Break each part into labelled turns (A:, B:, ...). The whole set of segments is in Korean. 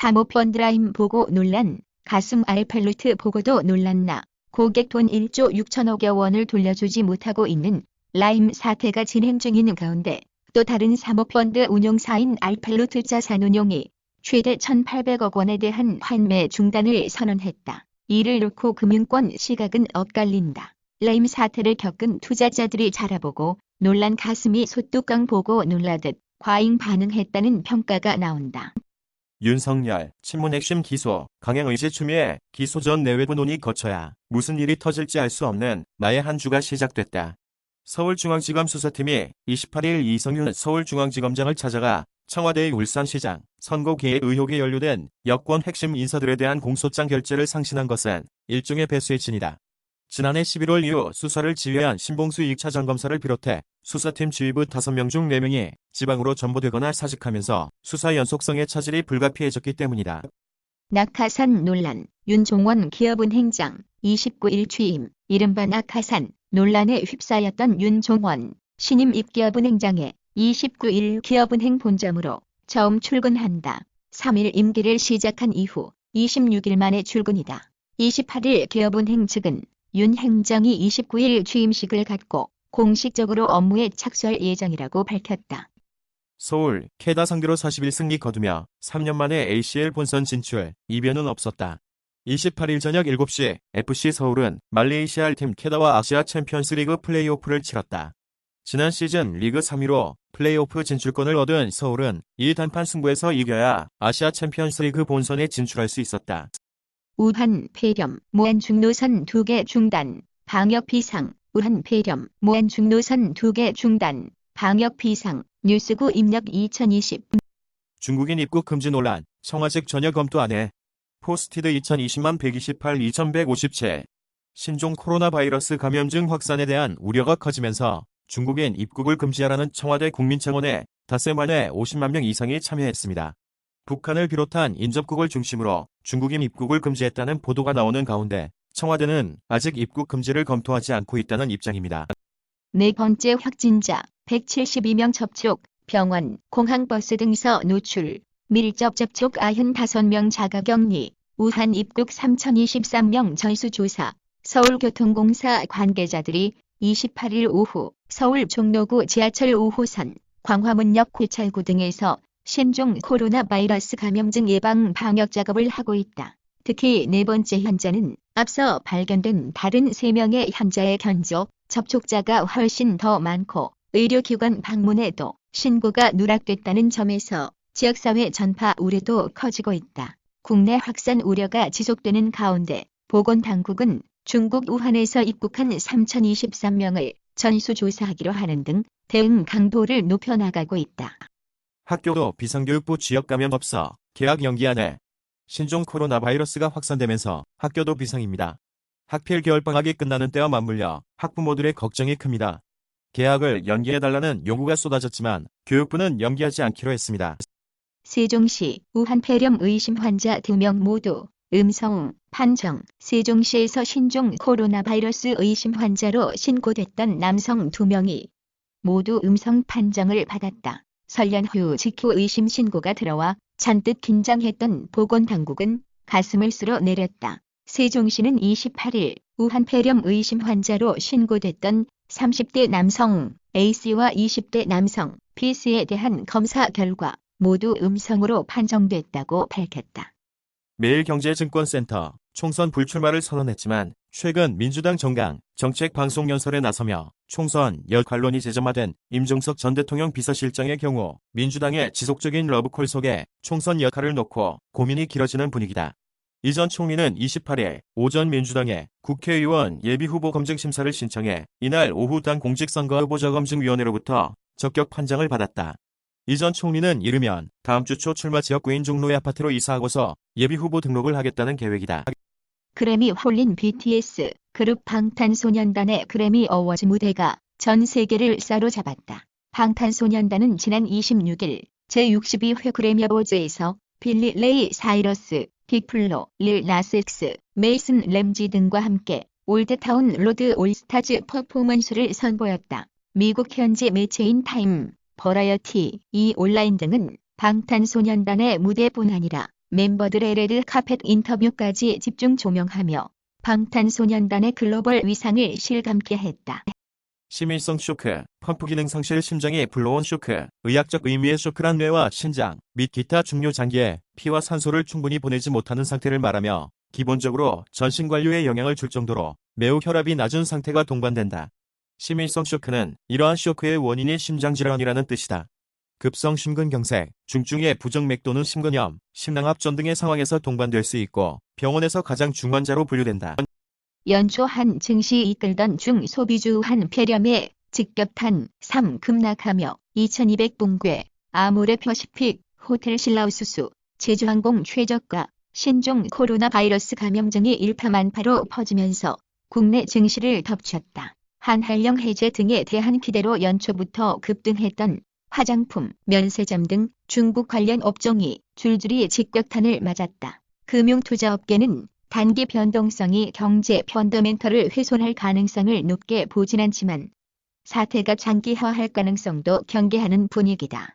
A: 사모펀드 라임 보고 논란, 가슴 알펠루트 보고도 논란나. 고객 돈 1조 6천억여 원을 돌려주지 못하고 있는 라임 사태가 진행 중인 가운데 또 다른 사모펀드 운용사인 알펠루트 자산운용이 최대 1,800억 원에 대한 환매 중단을 선언했다. 이를 놓고 금융권 시각은 엇갈린다. 라임 사태를 겪은 투자자들이 자라보고 놀란 가슴이 소뚜껑 보고 놀라듯 과잉 반응했다는 평가가 나온다.
B: 윤석열, 친문 핵심 기소, 강행 의제 추미애, 기소 전 내외부 논의 거쳐야 무슨 일이 터질지 알 수 없는 나의 한 주가 시작됐다. 서울중앙지검 수사팀이 28일 이성윤 서울중앙지검장을 찾아가 청와대의 울산시장 선거 개입 의혹에 연루된 여권 핵심 인사들에 대한 공소장 결재를 상신한 것은 일종의 배수의 진이다. 지난해 11월 이후 수사를 지휘한 신봉수 2차 전검사를 비롯해 수사팀 지휘부 5명 중 4명이 지방으로 전보되거나 사직하면서 수사 연속성의 차질이 불가피해졌기 때문이다.
A: 낙하산 논란, 윤종원 기업은행장 29일 취임, 이른바 낙하산 논란에 휩싸였던 윤종원 신임 입기업은행장에 29일 기업은행 본점으로 처음 출근한다. 3일 임기를 시작한 이후 26일 만에 출근이다. 28일 기업은행 측은 윤 행장이 29일 취임식을 갖고 공식적으로 업무에 착수할 예정이라고 밝혔다.
B: 서울, 캐다 상대로 41승리 거두며 3년 만에 ACL 본선 진출, 이변은 없었다. 28일 저녁 7시 FC 서울은 말레이시아 팀 캐다와 아시아 챔피언스 리그 플레이오프를 치렀다. 지난 시즌 리그 3위로 플레이오프 진출권을 얻은 서울은 이 단판 승부에서 이겨야 아시아 챔피언스 리그 본선에 진출할 수 있었다.
A: 우한 폐렴, 무안 중노선 2개 중단, 방역 비상, 우한 폐렴, 무안 중노선 2개 중단, 방역 비상, 뉴스구 입력 2020.
B: 중국인 입국 금지 논란, 청와직 전혀 검토 안 해. 포스티드 2020만 128 2157. 신종 코로나 바이러스 감염증 확산에 대한 우려가 커지면서 중국인 입국을 금지하라는 청와대 국민청원에 닷새 만에 50만 명 이상이 참여했습니다. 북한을 비롯한 인접국을 중심으로 중국인 입국을 금지했다는 보도가 나오는 가운데 청와대는 아직 입국 금지를 검토하지 않고 있다는 입장입니다.
A: 네 번째 확진자 172명 접촉, 병원, 공항버스 등서 노출, 밀접 접촉 95명 자가격리, 우한 입국 3,023명 전수조사. 서울교통공사 관계자들이 28일 오후 서울 종로구 지하철 5호선, 광화문역 고찰구 등에서 신종 코로나 바이러스 감염증 예방 방역 작업을 하고 있다. 특히 네 번째 환자는 앞서 발견된 다른 3명의 환자의 견조, 접촉자가 훨씬 더 많고 의료기관 방문에도 신고가 누락됐다는 점에서 지역사회 전파 우려도 커지고 있다. 국내 확산 우려가 지속되는 가운데 보건당국은 중국 우한에서 입국한 3,023명을 전수조사하기로 하는 등 대응 강도를 높여나가고 있다.
B: 학교도 비상교육부 지역감염업소 개학 연기하네. 신종 코로나 바이러스가 확산되면서 학교도 비상입니다. 학필 겨울방학이 끝나는 때와 맞물려 학부모들의 걱정이 큽니다. 개학을 연기해달라는 요구가 쏟아졌지만 교육부는 연기하지 않기로 했습니다.
A: 세종시 우한 폐렴 의심 환자 2명 모두 음성 판정. 세종시에서 신종 코로나 바이러스 의심 환자로 신고됐던 남성 2명이 모두 음성 판정을 받았다. 설 연휴 직후 의심 신고가 들어와 잔뜩 긴장했던 보건당국은 가슴을 쓸어내렸다. 세종시는 28일 우한 폐렴 의심 환자로 신고됐던 30대 남성 A씨와 20대 남성 B씨에 대한 검사 결과 모두 음성으로 판정됐다고 밝혔다.
B: 매일경제증권센터 총선 불출마를 선언했지만 최근 민주당 정강 정책방송연설에 나서며 총선 역할론이 재점화된 임종석 전 대통령 비서실장의 경우 민주당의 지속적인 러브콜 속에 총선 역할을 놓고 고민이 길어지는 분위기다. 이 전 총리는 28일 오전 민주당의 국회의원 예비후보 검증심사를 신청해 이날 오후 당 공직선거후보자검증위원회로부터 적격 판정을 받았다. 이 전 총리는 이르면 다음 주 초 출마 지역구인 종로의 아파트로 이사하고서 예비후보 등록을 하겠다는 계획이다.
A: 그래미 홀린 BTS 그룹 방탄소년단의 그래미 어워즈 무대가 전 세계를 사로잡았다. 방탄소년단은 지난 26일 제62회 그래미 어워즈에서 빌리 레이 사이러스, 빅플로, 릴 나스 X, 메이슨 램지 등과 함께 올드타운 로드 올스타즈 퍼포먼스를 선보였다. 미국 현지 매체인 타임, 버라이어티, 이 온라인 등은 방탄소년단의 무대뿐 아니라 멤버들의 레드 카펫 인터뷰까지 집중 조명하며 방탄소년단의 글로벌 위상을 실감케 했다.
B: 심일성 쇼크, 펌프 기능 상실 심장이 불러온 쇼크, 의학적 의미의 쇼크란 뇌와 신장 및 기타 중요 장기에 피와 산소를 충분히 보내지 못하는 상태를 말하며 기본적으로 전신 관료에 영향을 줄 정도로 매우 혈압이 낮은 상태가 동반된다. 심일성 쇼크는 이러한 쇼크의 원인이 심장질환이라는 뜻이다. 급성 심근경색, 중증의 부정맥 또는 심근염, 심낭압전 등의 상황에서 동반될 수 있고 병원에서 가장 중환자로 분류된다.
A: 연초 한 증시 이끌던 중소비주 한 폐렴에 직격탄 3 급락하며 2200붕괴, 아모레 퍼시픽, 호텔 신라우수수, 제주항공 최저가, 신종 코로나 바이러스 감염증이 일파만파로 퍼지면서 국내 증시를 덮쳤다. 한한령 해제 등에 대한 기대로 연초부터 급등했던 화장품, 면세점 등 중국 관련 업종이 줄줄이 직격탄을 맞았다. 금융투자업계는 단기 변동성이 경제 펀더멘털을 훼손할 가능성을 높게 보진 않지만 사태가 장기화할 가능성도 경계하는 분위기다.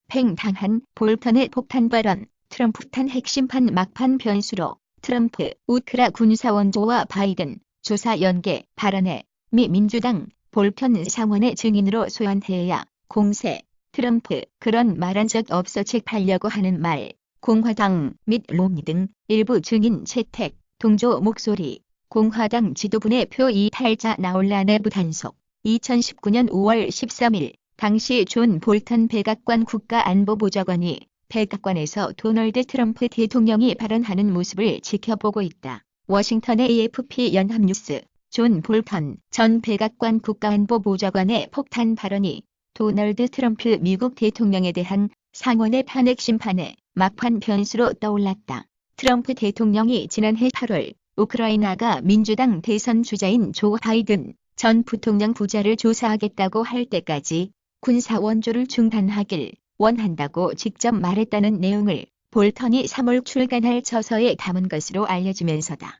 A: 팽당한 볼턴의 폭탄 발언, 트럼프탄 핵심판 막판 변수로 트럼프, 우크라 군사원조와 바이든, 조사 연계 발언에 미 민주당, 볼턴 상원의 증인으로 소환해야 공세, 트럼프 그런 말한 적 없어 책 팔려고 하는 말, 공화당 및 롬니 등 일부 증인 채택, 동조 목소리, 공화당 지도부의 표 이탈자 나올라 내부 단속. 2019년 5월 13일 당시 존 볼턴 백악관 국가안보보좌관이 백악관에서 도널드 트럼프 대통령이 발언하는 모습을 지켜보고 있다. 워싱턴의 AFP 연합뉴스, 존 볼턴 전 백악관 국가안보보좌관의 폭탄 발언이 도널드 트럼프 미국 대통령에 대한 상원의 탄핵 심판에 막판 변수로 떠올랐다. 트럼프 대통령이 지난해 8월 우크라이나가 민주당 대선 주자인 조 바이든 전 부통령 부자를 조사하겠다고 할 때까지 군사 원조를 중단하길 원한다고 직접 말했다는 내용을 볼턴이 3월 출간할 저서에 담은 것으로 알려지면서다.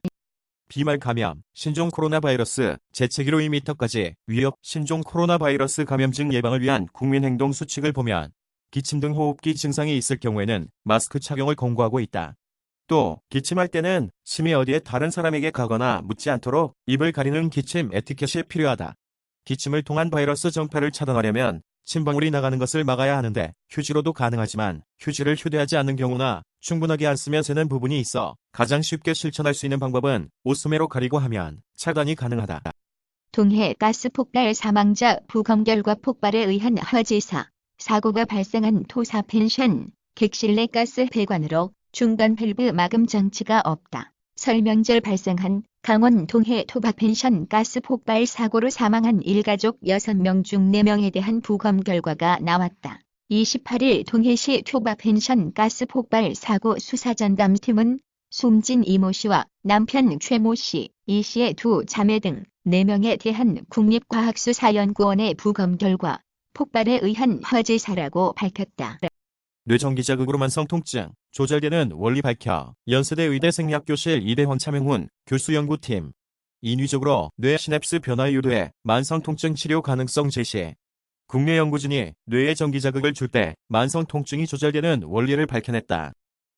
B: 비말 감염, 신종 코로나 바이러스, 재채기로 1m까지 위협, 신종 코로나 바이러스 감염증 예방을 위한 국민행동 수칙을 보면 기침 등 호흡기 증상이 있을 경우에는 마스크 착용을 권고하고 있다. 또 기침할 때는 침이 어디에 다른 사람에게 가거나 묻지 않도록 입을 가리는 기침 에티켓이 필요하다. 기침을 통한 바이러스 전파를 차단하려면 침방울이 나가는 것을 막아야 하는데 휴지로도 가능하지만 휴지를 휴대하지 않는 경우나 충분하게 안 쓰면 새는 부분이 있어 가장 쉽게 실천할 수 있는 방법은 옷소매로 가리고 하면 차단이 가능하다.
A: 동해 가스 폭발 사망자 부검 결과 폭발에 의한 화재사, 사고가 발생한 토사 펜션, 객실 내 가스 배관으로 중간 밸브 마금 장치가 없다. 설명절 발생한 강원 동해 토박 펜션 가스 폭발 사고로 사망한 일가족 6명 중 4명에 대한 부검 결과가 나왔다. 28일 동해시 토박 펜션 가스 폭발 사고 수사전담팀은 숨진 이모 씨와 남편 최모 씨, 이 씨의 두 자매 등 4명에 대한 국립과학수사연구원의 부검 결과 폭발에 의한 화재사라고 밝혔다.
B: 뇌전기 자극으로 만성 통증, 조절되는 원리 밝혀 연세대 의대 생리학교실 이대헌 차명훈 교수 연구팀. 인위적으로 뇌 시냅스 변화 유도해 만성 통증 치료 가능성 제시. 국내 연구진이 뇌에 전기 자극을 줄 때 만성 통증이 조절되는 원리를 밝혀냈다.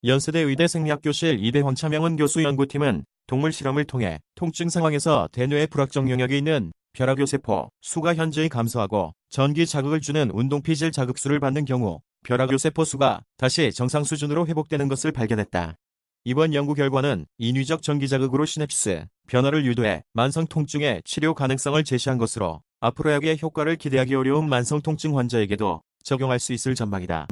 B: 연세대 의대 생리학교실 이대헌 차명훈 교수 연구팀은 동물 실험을 통해 통증 상황에서 대뇌의 불확정 영역에 있는 벼락요세포 수가 현저히 감소하고 전기 자극을 주는 운동피질 자극수를 받는 경우 벼락요세포 수가 다시 정상 수준으로 회복되는 것을 발견했다. 이번 연구 결과는 인위적 전기 자극으로 시냅스 변화를 유도해 만성 통증의 치료 가능성을 제시한 것으로 앞으로 약의 효과를 기대하기 어려운 만성 통증 환자에게도 적용할 수 있을 전망이다.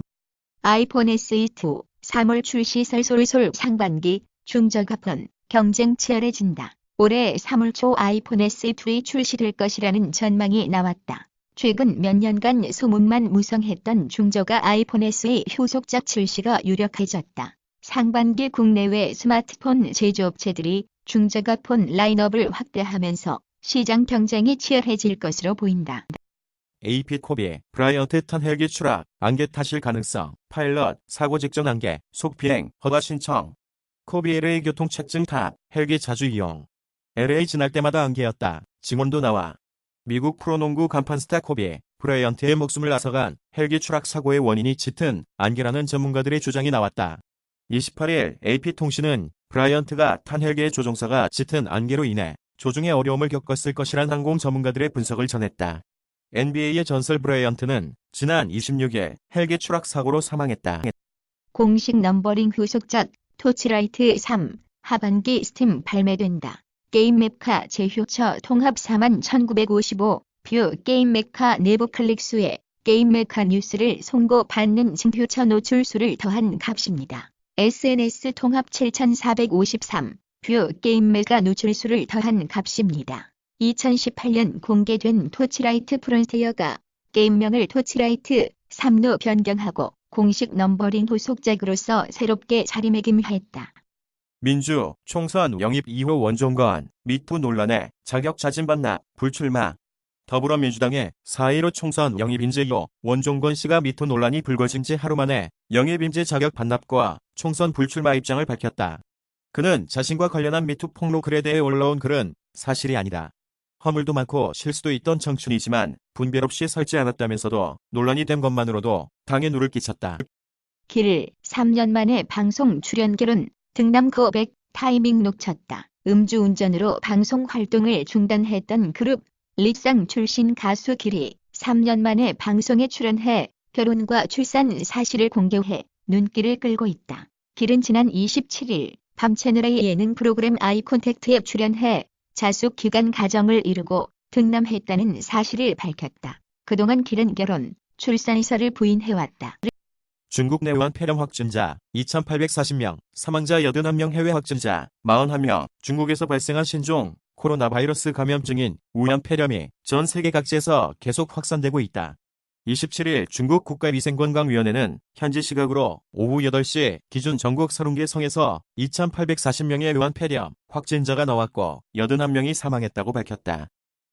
A: 아이폰 SE2 3월 출시 설솔솔 상반기 중저가폰 경쟁 치열해진다. 올해 3월 초 아이폰 SE2이 출시될 것이라는 전망이 나왔다. 최근 몇 년간 소문만 무성했던 중저가 아이폰 SE 후속작 출시가 유력해졌다. 상반기 국내외 스마트폰 제조업체들이 중저가 폰 라인업을 확대하면서 시장 경쟁이 치열해질 것으로 보인다.
B: AP 코비, 브라이언트 탄 헬기 추락, 안개 타실 가능성, 파일럿, 사고 직전 안개, 속비행, 허가 신청. 코비 LA 교통체증 탑, 헬기 자주 이용. LA 지날 때마다 안개였다. 증언도 나와. 미국 프로농구 간판 스타 코비 브라이언트의 목숨을 앗아간 헬기 추락 사고의 원인이 짙은 안개라는 전문가들의 주장이 나왔다. 28일 AP통신은 브라이언트가 탄 헬기의 조종사가 짙은 안개로 인해 조종에 어려움을 겪었을 것이란 항공 전문가들의 분석을 전했다. NBA의 전설 브라이언트는 지난 26일 헬기 추락 사고로 사망했다.
A: 공식 넘버링 후속작 토치라이트 3 하반기 스팀 발매된다. 게임 메카 재휴처 통합 41,955 뷰 게임 메카 내부 클릭 수에 게임 메카 뉴스를 송고받는 증휴처 노출수를 더한 값입니다. SNS 통합 7,453 뷰 게임 메카 노출수를 더한 값입니다. 2018년 공개된 토치라이트 프론티어가 게임명을 토치라이트 3로 변경하고 공식 넘버링 후속작으로서 새롭게 자리매김했다.
B: 민주, 총선 영입 이후 원종건, 미투 논란에 자격 자진 반납, 불출마. 더불어민주당의 4.15 총선 영입 인재 이후 원종건 씨가 미투 논란이 불거진 지 하루 만에 영입 인재 자격 반납과 총선 불출마 입장을 밝혔다. 그는 자신과 관련한 미투 폭로 글에 대해 올라온 글은 사실이 아니다. 허물도 많고 실수도 있던 청춘이지만 분별 없이 설지 않았다면서도 논란이 된 것만으로도 당에 누를 끼쳤다.
A: 길 3년 만에 방송 출연 결혼 등남 고백 타이밍 놓쳤다. 음주운전으로 방송 활동을 중단했던 그룹 릭상 출신 가수 길이 3년 만에 방송에 출연해 결혼과 출산 사실을 공개해 눈길을 끌고 있다. 길은 지난 27일 밤 채널A 예능 프로그램 아이 콘택트에 출연해 자숙 기간 가정을 이루고 등남했다는 사실을 밝혔다. 그동안 길은 결혼, 출산 이설을 부인해왔다.
B: 중국 내외환 폐렴 확진자 2,840명, 사망자 81명 해외 확진자 41명, 중국에서 발생한 신종 코로나 바이러스 감염증인 우한 폐렴이 전 세계 각지에서 계속 확산되고 있다. 27일 중국 국가위생건강위원회는 현지 시각으로 오후 8시 기준 전국 30개 성에서 2,840명의 우한 폐렴 확진자가 나왔고 81명이 사망했다고 밝혔다.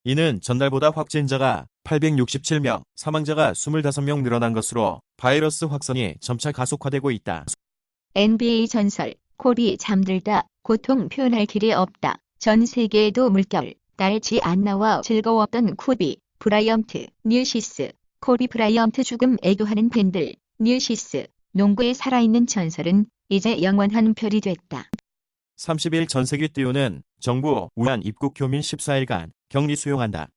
B: 이는 전날보다 확진자가 867명, 사망자가 25명 늘어난 것으로 바이러스 확산이 점차 가속화되고 있다.
A: NBA 전설, 콜이 잠들다, 고통 표현할 길이 없다. 전 세계에도 물결, 날지 않나와 즐거웠던 코비, 브라이언트, 뉴시스, 코비 브라이언트 죽음 애도하는 팬들, 뉴시스, 농구의 살아있는 전설은 이제 영원한 별이 됐다.
B: 30일 전세계 띄우는 정부 우한 입국 교민 14일간 격리 수용한다.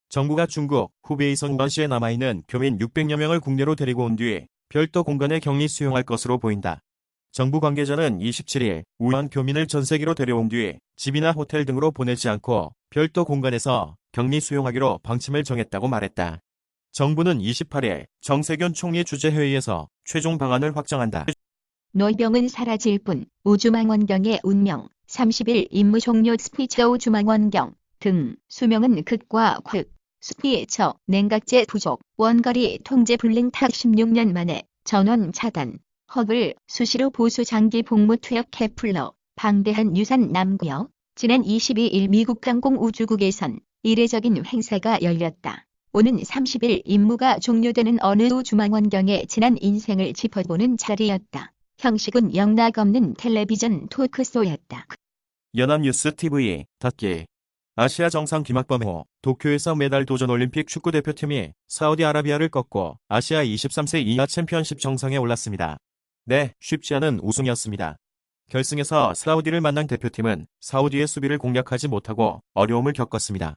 B: 정부가 중국 후베이성 우한시에 남아있는 교민 600여 명을 국내로 데리고 온 뒤 별도 공간에 격리 수용할 것으로 보인다. 정부 관계자는 27일 우한 교민을 전세계로 데려온 뒤 집이나 호텔 등으로 보내지 않고 별도 공간에서 격리 수용하기로 방침을 정했다고 말했다. 정부는 28일 정세균 총리 주재회의에서 최종 방안을 확정한다.
A: 노병은 사라질 뿐, 우주망원경의 운명, 30일 임무 종료 스피처 우주망원경 등 수명은 극과 극, 스피처 냉각제 부족, 원거리 통제 불능 탁 16년 만에 전원 차단, 허블 수시로 보수 장기 복무 퇴역 케플러, 방대한 유산 남구역. 지난 22일 미국 항공우주국에선 이례적인 행사가 열렸다. 오는 30일 임무가 종료되는 어느 우주망원경의 지난 인생을 짚어보는 자리였다. 형식은 영락없는 텔레비전 토크쇼였다.
B: 연합뉴스 TV 닫기. 아시아 정상 김학범 후 도쿄에서 메달 도전 올림픽 축구대표팀이 사우디아라비아를 꺾고 아시아 23세 이하 챔피언십 정상에 올랐습니다. 네, 쉽지 않은 우승이었습니다. 결승에서 사우디를 만난 대표팀은 사우디의 수비를 공략하지 못하고 어려움을 겪었습니다.